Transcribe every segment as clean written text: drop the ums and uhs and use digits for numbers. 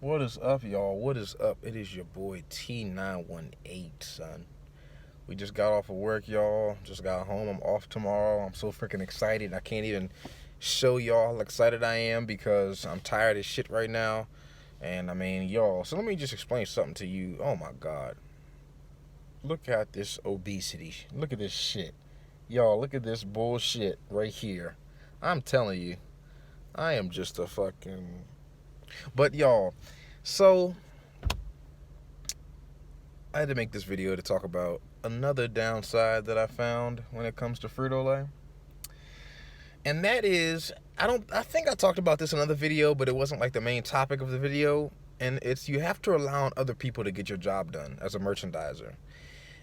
What is up, y'all? What is up? It is your boy T918, son. We just got off of work, y'all. Just got home. I'm off tomorrow. I'm so freaking excited. I can't even show y'all how excited I am because I'm tired as shit right now. And I mean, y'all, so let me just explain something to you. Oh my god. Look at this obesity. Look at this shit. Y'all, look at this bullshit right here. I'm telling you, I am just a fucking. But y'all, so I had to make this video to talk about another downside that I found when it comes to Frito-Lay. And that is, I think I talked about this in another video, but it wasn't like the main topic of the video. And it's you have to rely on other people to get your job done as a merchandiser.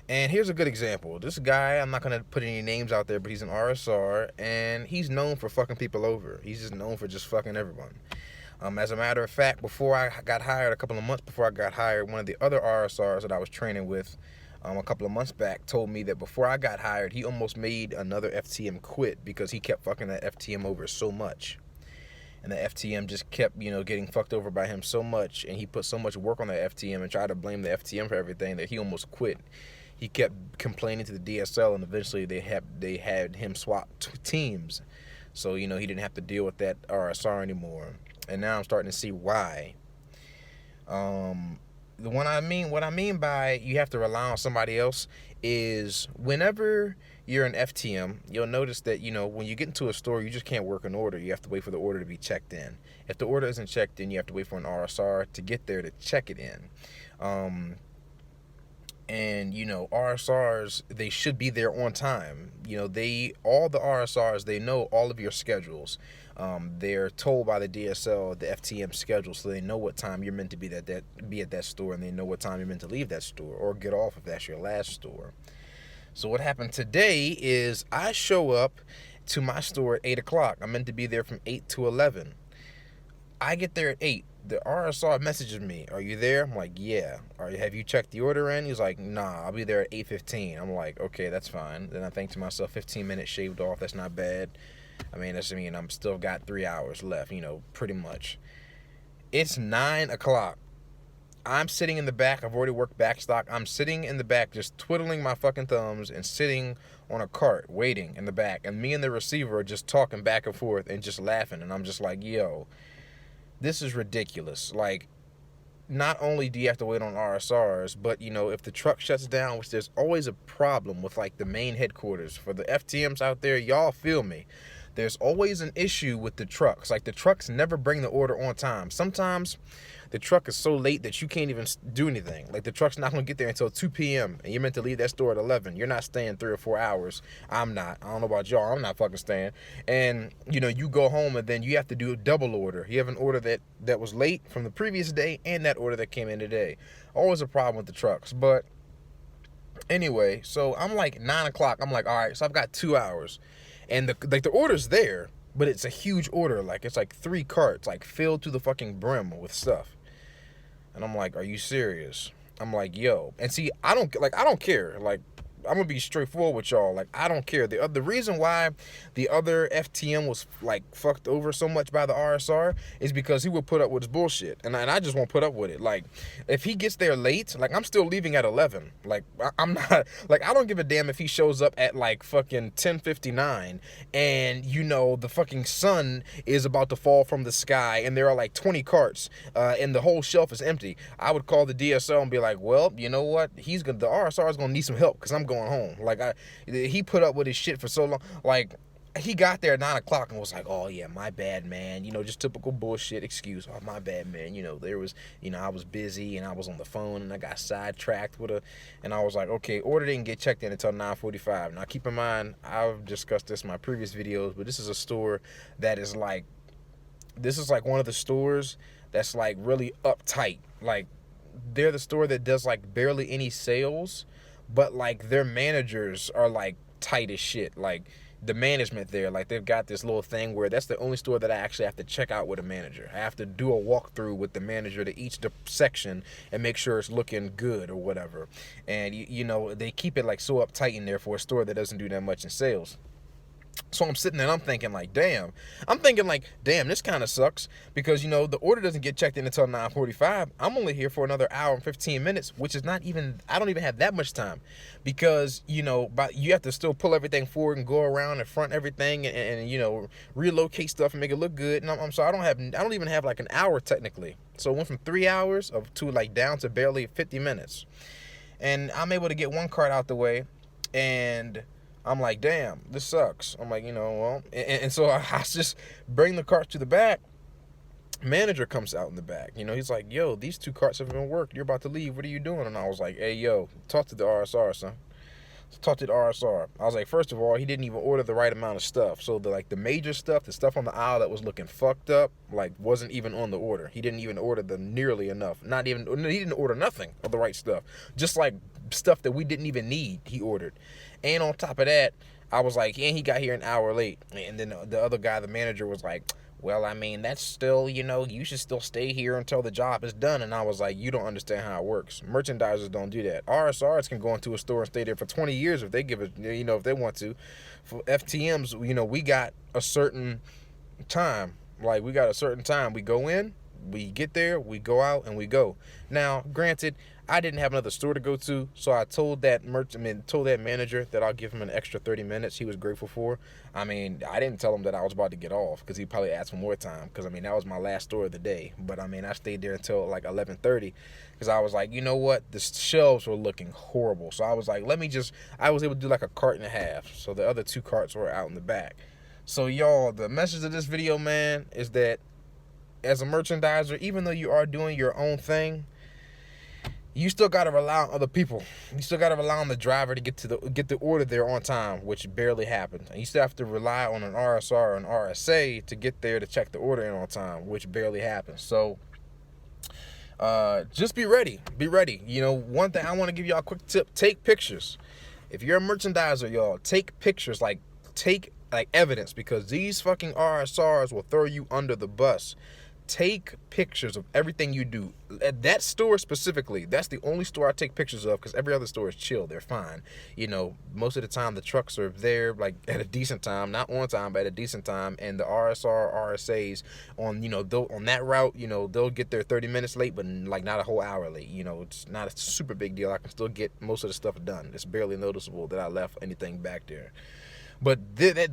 And here's a good example. This guy, I'm not going to put any names out there, but he's an RSR, and he's known for fucking people over. He's just known for just fucking everyone. As a matter of fact, before I got hired, a couple of months before I got hired, one of the other RSRs that I was training with a couple of months back told me that before I got hired, he almost made another FTM quit because he kept fucking that FTM over so much. And the FTM just kept, getting fucked over by him so much, and he put so much work on the FTM and tried to blame the FTM for everything that he almost quit. He kept complaining to the DSL, and eventually they had him swap teams, so he didn't have to deal with that RSR anymore. And now I'm starting to see why. What I mean by you have to rely on somebody else is whenever you're an FTM, you'll notice that when you get into a store, you just can't work an order. You have to wait for the order to be checked in. If the order isn't checked in, you have to wait for an RSR to get there to check it in. And RSRs, they should be there on time. All the RSRs, they know all of your schedules. They're told by the DSL the FTM schedule, so they know what time you're meant to be at that store, and they know what time you're meant to leave that store or get off if that's your last store. So what happened today is I show up to my store at 8 o'clock. I'm meant to be there from 8 to 11. I get there at 8. The RSR messages me, "Are you there?" I'm like, "Yeah." Have you checked the order in?" He's like, "Nah, I'll be there at 8:15. I'm like, "Okay, that's fine." Then I think to myself, 15 minutes shaved off, that's not bad. I'm still got 3 hours left, pretty much. It's 9 o'clock. I'm sitting in the back. I've already worked back stock. I'm sitting in the back just twiddling my fucking thumbs and sitting on a cart waiting in the back. And me and the receiver are just talking back and forth and just laughing. And I'm just like, yo, this is ridiculous. Like, not only do you have to wait on RSRs, but if the truck shuts down, which there's always a problem with like the main headquarters for the FTMs out there, y'all feel me. There's always an issue with the trucks. Like the trucks never bring the order on time. Sometimes the truck is so late that you can't even do anything. Like the truck's not gonna get there until 2 p.m. and you're meant to leave that store at 11. You're not staying 3 or 4 hours. I'm not. I don't know about y'all. I'm not fucking staying. And you go home and then you have to do a double order. You have an order that was late from the previous day and that order that came in today. Always a problem with the trucks. But anyway, so I'm like 9 o'clock. I'm like, all right, so I've got 2 hours. And the order's there, but it's a huge order. Like it's like 3 carts, like filled to the fucking brim with stuff. And I'm like, are you serious? I'm like, yo. And see, I don't care. Like, I'm gonna be straightforward with y'all. Like, I don't care. The reason why the other FTM was like fucked over so much by the RSR is because he would put up with his bullshit, and I just won't put up with it. Like, if he gets there late, like I'm still leaving at 11. Like, I'm not like I don't give a damn if he shows up at like fucking 10:59, and the fucking sun is about to fall from the sky, and there are like 20 carts, and the whole shelf is empty. I would call the DSL and be like, well, you know what? The RSR is gonna need some help because I'm going home. Like he put up with his shit for so long. Like he got there at 9 o'clock and was like, "Oh yeah, my bad, man. Just typical bullshit excuse. Oh my bad, man. There was, I was busy and I was on the phone and I got sidetracked with a." And I was like, "Okay, order didn't get checked in until 9:45." Now keep in mind, I've discussed this in my previous videos, but this is a store that is like, one of the stores that's like really uptight. Like they're the store that does like barely any sales, but like their managers are like tight as shit. Like the management there, like they've got this little thing where that's the only store that I actually have to check out with a manager. I have to do a walkthrough with the manager to each section and make sure it's looking good or whatever. And they keep it like so uptight in there for a store that doesn't do that much in sales. So I'm sitting there and I'm thinking like, damn. This kind of sucks because, you know, the order doesn't get checked in until 9:45. I'm only here for another hour and 15 minutes, which is not even, I don't even have that much time because, you know, you have to still pull everything forward and go around and front everything and you know, relocate stuff and make it look good. And so I don't even have like an hour technically. So it went from 3 hours to like down to barely 50 minutes. And I'm able to get one cart out the way, and I'm like, damn, this sucks. I'm like, you know, well, and so I just bring the cart to the back. Manager comes out in the back. You know, he's like, yo, these 2 carts haven't been worked. You're about to leave. What are you doing? And I was like, hey, yo, talk to the RSR, son. Talk to the RSR. I was like, first of all, he didn't even order the right amount of stuff. So the major stuff, the stuff on the aisle that was looking fucked up, like wasn't even on the order. He didn't even order them nearly enough. He didn't order nothing of the right stuff. Just like stuff that we didn't even need, he ordered. And on top of that, I was like, and he got here an hour late. And then the other guy, the manager, was like, well, I mean, that's still, you know, you should still stay here until the job is done. And I was like, you don't understand how it works. Merchandisers don't do that. RSRs can go into a store and stay there for 20 years if they give it, you know, if they want to. For FTMs, you know, we got a certain time. Like, we got a certain time. We go in, we get there, we go out, and we go. Now, granted, I didn't have another store to go to, so I told that manager that I'll give him an extra 30 minutes. He was grateful for. I mean, I didn't tell him that I was about to get off because he probably asked for more time because, I mean, that was my last store of the day. But, I mean, I stayed there until like 11:30 because I was like, you know what? The shelves were looking horrible. So I was like, I was able to do like a cart and a half. So the other 2 carts were out in the back. So, y'all, the message of this video, man, is that as a merchandiser, even though you are doing your own thing, you still got to rely on other people. You still got to rely on the driver to get the order there on time, which barely happened. And you still have to rely on an RSR or an RSA to get there to check the order in on time, which barely happens. So just be ready. Be ready. You know, one thing I want to give y'all a quick tip: take pictures. If you're a merchandiser, y'all, take pictures. Take evidence, because these fucking RSRs will throw you under the bus. Take pictures of everything you do. At that store specifically, that's the only store I take pictures of, because every other store is chill. They're fine. You know, most of the time the trucks are there like at a decent time, not on time, but at a decent time. And the RSR, RSAs on, you know, on that route, you know, they'll get there 30 minutes late, but like not a whole hour late. You know, it's not a super big deal. I can still get most of the stuff done. It's barely noticeable that I left anything back there. But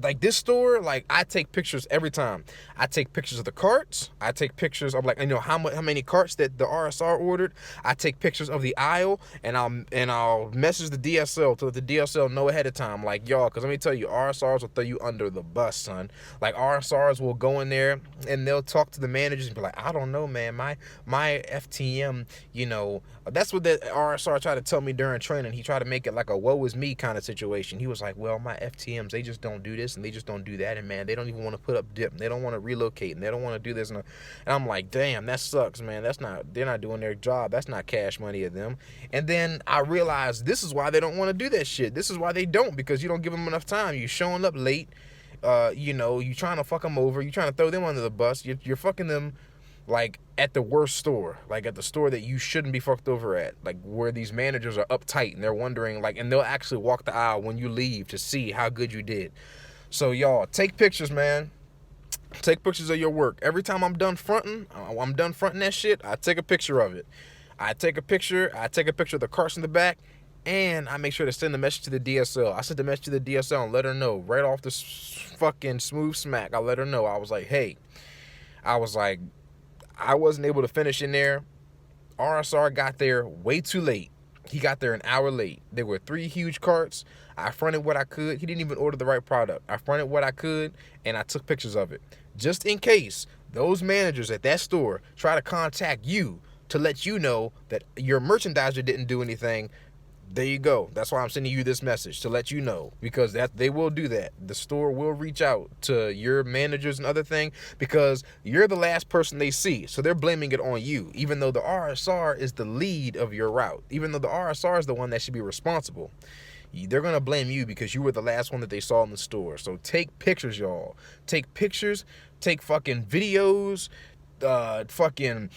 like this store, like, I take pictures every time. I take pictures of the carts. I take pictures of, like, you know, how many carts that the RSR ordered. I take pictures of the aisle, and I'll message the DSL to let the DSL know ahead of time, like, y'all, because let me tell you, RSRs will throw you under the bus, son. Like, RSRs will go in there and they'll talk to the managers and be like, I don't know, man, my FTM, you know, that's what the RSR tried to tell me during training. He tried to make it like a woe is me kind of situation. He was like, well, my FTMs, they just don't do this and they just don't do that, and man, they don't even want to put up dip, they don't want to relocate, and they don't want to do this, and I'm like, damn, that sucks, man. They're not doing their job. That's not cash money of them. And then I realized this is why they don't want to do that shit. This is why they don't, because you don't give them enough time. You showing up late, you know, you trying to fuck them over, you trying to throw them under the bus, you're fucking them like at the worst store, like at the store that you shouldn't be fucked over at, like where these managers are uptight and they're wondering, like, and they'll actually walk the aisle when you leave to see how good you did. So y'all, take pictures, man. Take pictures of your work. Every time I'm done fronting that shit, I take a picture of it. I take a picture of the carts in the back, and I make sure to send the message to the DSL. I sent the message to the DSL and let her know right off the fucking smooth smack. I let her know. I was like, hey, I wasn't able to finish in there. RSR got there way too late. He got there an hour late. There were 3 huge carts. I fronted what I could. He didn't even order the right product. I fronted what I could, and I took pictures of it. Just in case those managers at that store try to contact you to let you know that your merchandiser didn't do anything, there you go. That's why I'm sending you this message, to let you know, because they will do that. The store will reach out to your managers and other thing, because you're the last person they see. So they're blaming it on you, even though the RSR is the lead of your route. Even though the RSR is the one that should be responsible, they're going to blame you because you were the last one that they saw in the store. So take pictures, y'all. Take pictures. Take fucking videos. Fucking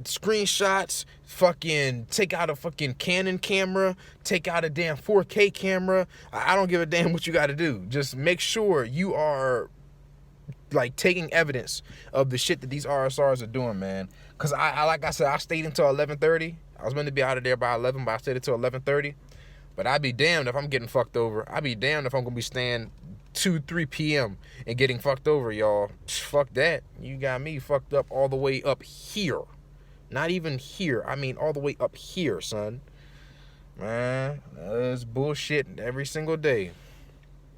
screenshots, fucking take out a fucking Canon camera, take out a damn 4K camera. I don't give a damn what you got to do. Just make sure you are like taking evidence of the shit that these RSRs are doing, man. Cause I like I said, I stayed until 11:30. I was meant to be out of there by 11, but I stayed until 11:30. But I'd be damned if I'm getting fucked over. I'd be damned if I'm gonna be staying 2-3 p.m. and getting fucked over, y'all. Fuck that. You got me fucked up all the way up here. Not even here. I mean all the way up here, son. Man, that's bullshit every single day.